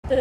Hi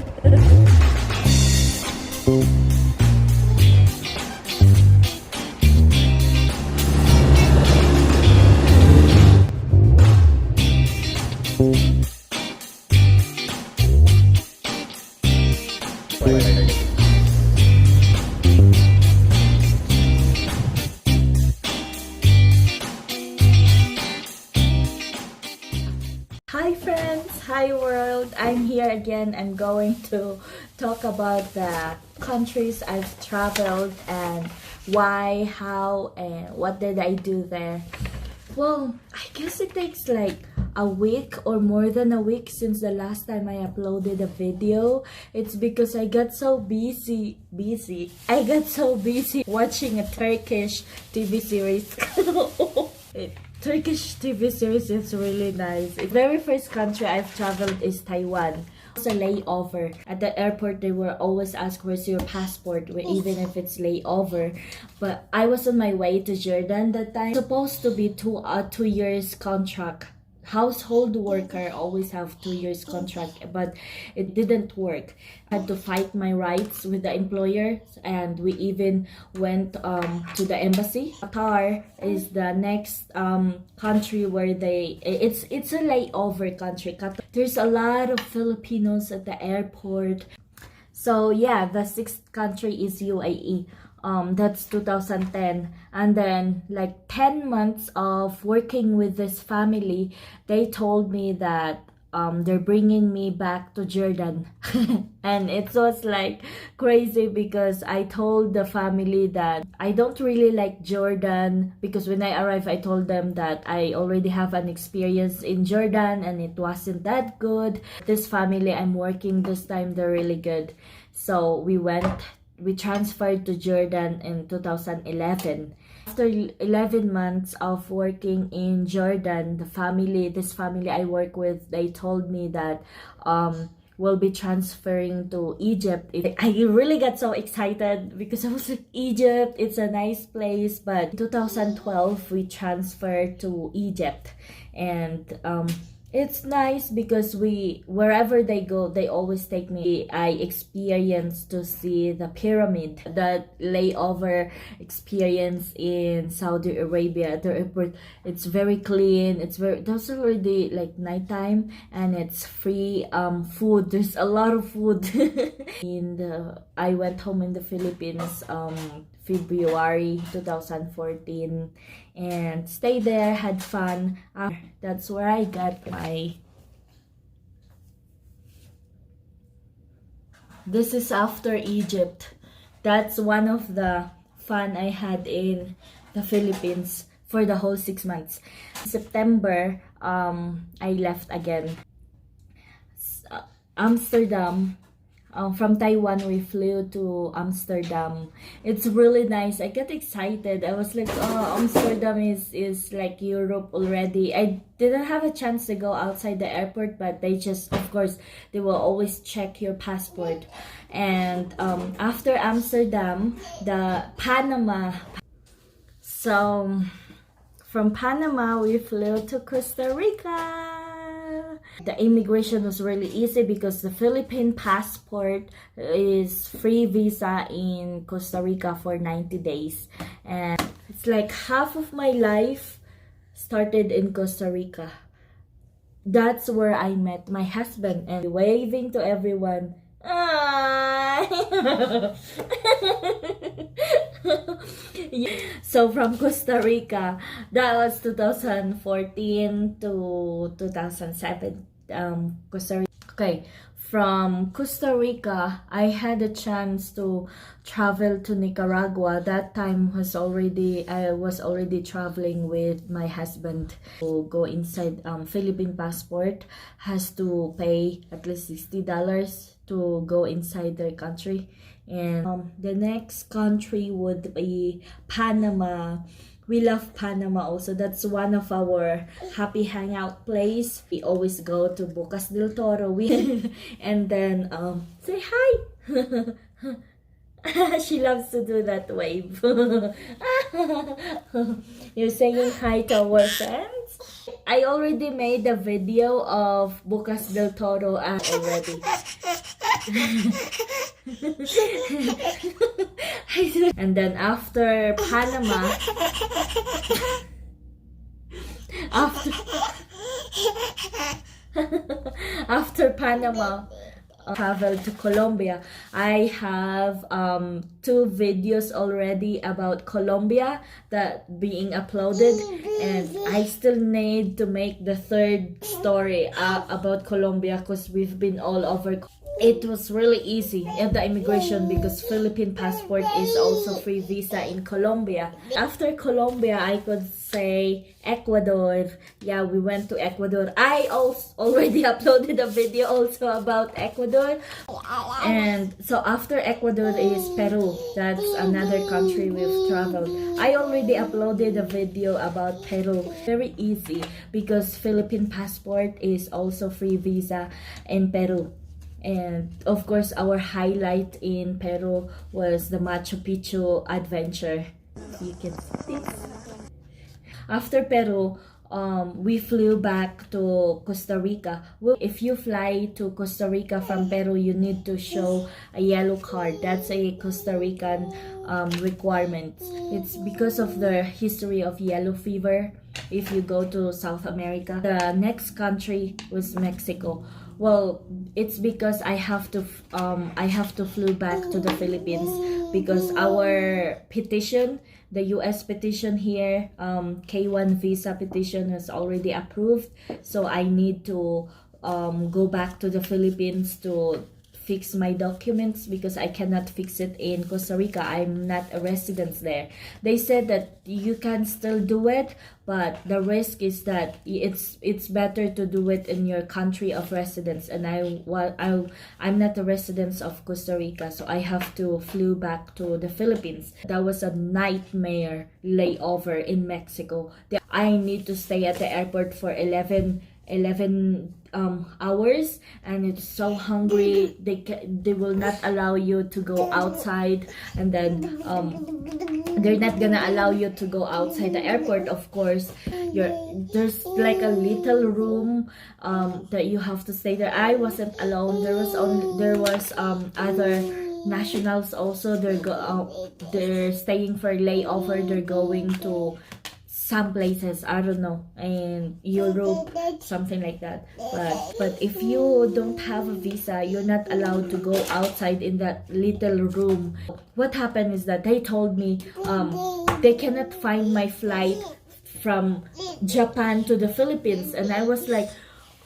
friends, hi world. I'm here again. I'm going to talk about the countries I've traveled and why, how, and what did I do there. Well, I guess it takes like a week or more than a week since the last time I uploaded a video. It's because I got so busy. I got so busy watching a Turkish TV series. Turkish TV series is really nice. The very first country I've traveled is Taiwan. It's a layover. At the airport, they will always ask, where's your passport, even if it's layover. But I was on my way to Jordan that time. It's supposed to be 2 years contract. Household worker always have 2 years contract, but it didn't work. I had to fight my rights with the employer, and we even went to the embassy. Qatar is the next country where it's a layover country. There's a lot of Filipinos at the airport. So yeah, the sixth country is UAE. That's 2010, and then like 10 months of working with this family, they told me that they're bringing me back to Jordan. And it was like crazy because I told the family that I don't really like Jordan, because when I arrived I told them that I already have an experience in Jordan and it wasn't that good. This family I'm working this time, they're really good. So we transferred to Jordan in 2011. After 11 months of working in Jordan, this family I work with, they told me that we'll be transferring to Egypt. I really got so excited because I was like, Egypt, it's a nice place. But in 2012, we transferred to Egypt, and it's nice because wherever they go, they always take me. I experienced to see the pyramid, that layover experience in Saudi Arabia. The airport, it's very clean. There's already like nighttime, and it's free food. There's a lot of food. I went home in the Philippines February 2014 and stayed there, had fun. That's where I got this is after Egypt. That's one of the fun I had in the Philippines for the whole 6 months. September, I left again. Amsterdam. From Taiwan, we flew to Amsterdam. It's really nice. I get excited. I was like, oh, Amsterdam is like Europe already. I didn't have a chance to go outside the airport, but of course, they will always check your passport. And after Amsterdam, the Panama. So from Panama, we flew to Costa Rica. The immigration was really easy because the Philippine passport is free visa in Costa Rica for 90 days. And it's like half of my life started in Costa Rica. That's where I met my husband, and waving to everyone. So from Costa Rica, that was 2014 to 2007. Costa Rica. Okay, from Costa Rica, I had a chance to travel to Nicaragua. That time I was already traveling with my husband. To go inside Philippine passport has to pay at least $60 to go inside their country. And the next country would be Panama. We love Panama also. That's one of our happy hangout place. We always go to Bocas del Toro. And then say hi. She loves to do that wave. You're saying hi to our friends? I already made a video of Bocas del Toro already. And then after Panama, after after Panama, traveled to Colombia. I have 2 videos already about Colombia that being uploaded, and I still need to make the 3rd story about Colombia because we've been all over. It was really easy at the immigration because Philippine passport is also free visa in Colombia. After Colombia, I could say Ecuador. Yeah, we went to Ecuador. I also already uploaded a video also about Ecuador. And so after Ecuador is Peru. That's another country we've traveled. I already uploaded a video about Peru. Very easy because Philippine passport is also free visa in Peru. And of course, our highlight in Peru was the Machu Picchu adventure. You can see this. After Peru, we flew back to Costa Rica. Well, if you fly to Costa Rica from Peru, you need to show a yellow card. That's a Costa Rican requirement. It's because of the history of yellow fever if you go to South America. The next country was Mexico. Well, it's because I have to flew back to the Philippines because our petition, the US petition here, K1 visa petition was already approved. So I need to go back to the Philippines to fix my documents because I cannot fix it in Costa Rica. I'm not a resident there. They said that you can still do it, but the risk is that it's better to do it in your country of residence. And I'm not a resident of Costa Rica, so I have to flew back to the Philippines. That was a nightmare layover in Mexico. I need to stay at the airport for 11 hours, and it's so hungry. They will not allow you to go outside, and then they're not gonna allow you to go outside the airport. Of course, there's like a little room that you have to stay there. I wasn't alone. There was other nationals also. They're staying for layover. They're going to some places, I don't know, in Europe, something like that. But if you don't have a visa, you're not allowed to go outside in that little room. What happened is that they told me they cannot find my flight from Japan to the Philippines, and I was like,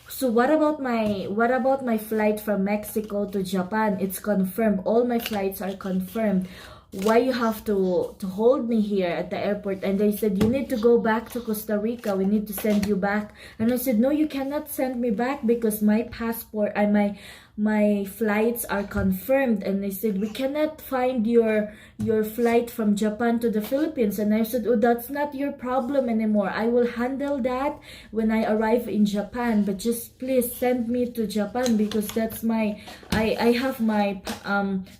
so what about my flight from Mexico to Japan? It's confirmed. All my flights are confirmed. Why you have to hold me here at the airport? And they said, you need to go back to Costa Rica. We need to send you back. And I said, no, you cannot send me back because my passport and my flights are confirmed. And they said, we cannot find your flight from Japan to the Philippines. And I said, oh, that's not your problem anymore. I will handle that when I arrive in Japan. But just please send me to Japan because that's I have my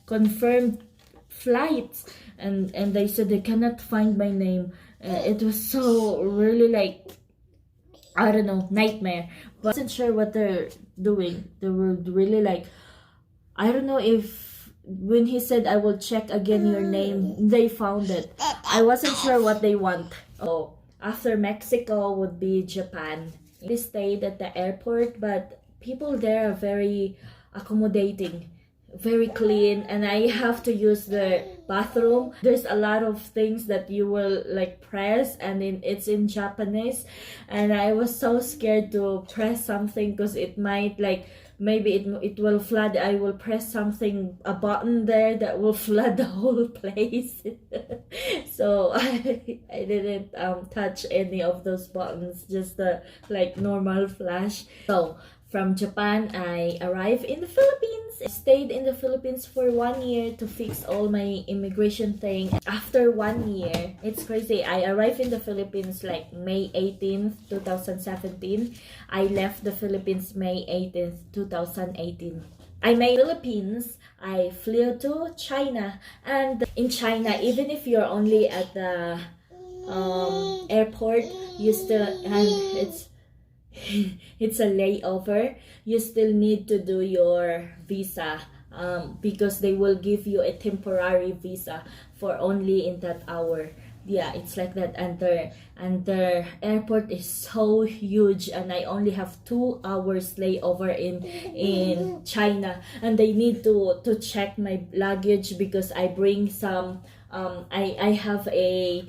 confirmed flights. And they said they cannot find my name. It was so really like, I don't know, nightmare. But I wasn't sure what they're doing. They were really like, I don't know if when he said I will check again your name, they found it. I wasn't sure what they want. Oh, after Mexico would be Japan. We stayed at the airport, but people there are very accommodating, very clean, and I have to use the bathroom. There's a lot of things that you will like press, and it's in Japanese, and I was so scared to press something because it might like maybe it will flood. I will press something, a button there that will flood the whole place. So I didn't touch any of those buttons, just the like normal flash. So from Japan, I arrived in the Philippines. I stayed in the Philippines for 1 year to fix all my immigration thing. After 1 year, it's crazy. I arrived in the Philippines like May 18th, 2017. I left the Philippines May 18th, 2018. I made Philippines. I flew to China. And in China, even if you're only at the airport, you still, and it's a layover, you still need to do your visa because they will give you a temporary visa for only in that hour. Yeah, it's like that. And the airport is so huge, and I only have 2 hours layover in China, and they need to check my luggage because I bring some I have a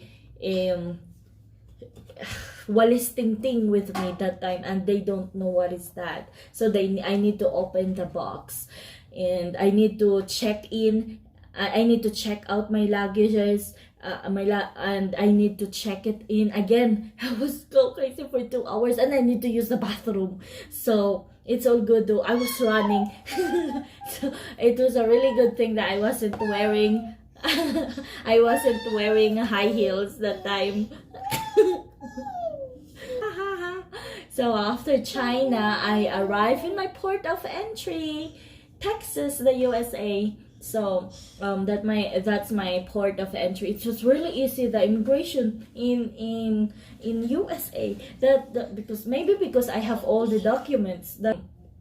walis ting with me that time, and they don't know what is that, so I need to open the box, and I need to check in. I need to check out my luggages, and I need to check it in again. I was so crazy for 2 hours, and I need to use the bathroom. So it's all good though. I was running. So it was a really good thing that I wasn't wearing I wasn't wearing high heels that time. So after China, I arrived in my port of entry, Texas, the USA. So that's my port of entry. It was really easy, the immigration in USA. Because I have all the documents.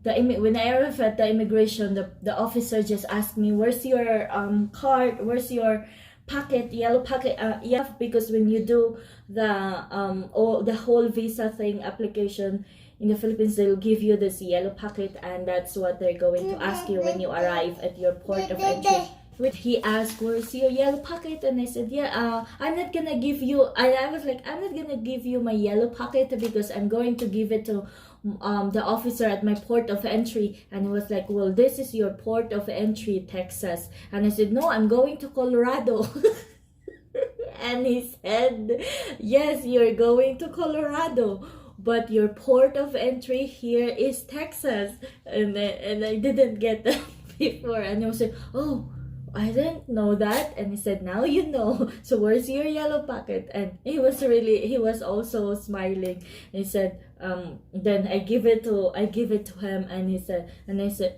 When I arrived at the immigration, the officer just asked me, "Where's your card? Where's your packet, yellow packet?" Yeah, because when you do the whole visa thing application in the Philippines, they'll give you this yellow packet, and that's what they're going to ask you when you arrive at your port of entry. He asked, "Where's your yellow packet?" And I said, "Yeah, I'm not gonna give you." I was like, "I'm not gonna give you my yellow packet because I'm going to give it to the officer at my port of entry." And he was like, "Well, this is your port of entry, Texas." And I said, "No, I'm going to Colorado." And he said, "Yes, you're going to Colorado, but your port of entry here is Texas." And I didn't get that before, and I was like, "Oh, I didn't know that." And he said, "Now you know. So where's your yellow packet?" And he was also smiling. He said, then I give it to him, and I said,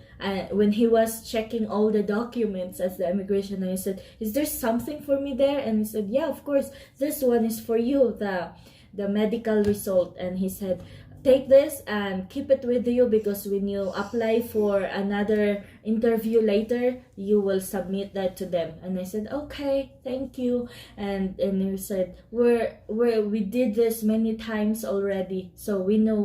when he was checking all the documents as the immigration, I said, "Is there something for me there?" And he said, "Yeah, of course, this one is for you, the medical result." And he said, "Take this and keep it with you, because when you apply for another interview later, you will submit that to them." And I said, "Okay, thank you." And he said, we did this many times already, so we know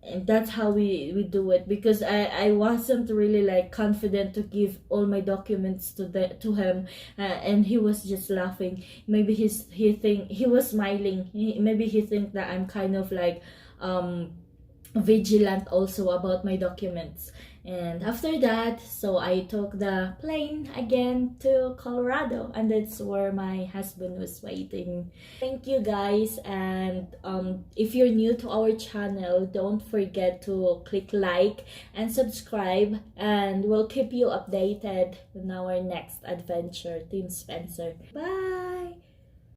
and that's how we do it, because I wasn't really like confident to give all my documents to him, and he was just laughing. Maybe he was smiling. Maybe he think that I'm kind of like vigilant also about my documents. And after that, so I took the plane again to Colorado, and that's where my husband was waiting. Thank you guys, and if you're new to our channel, don't forget to click like and subscribe, and we'll keep you updated on our next adventure. Team Spencer. Bye!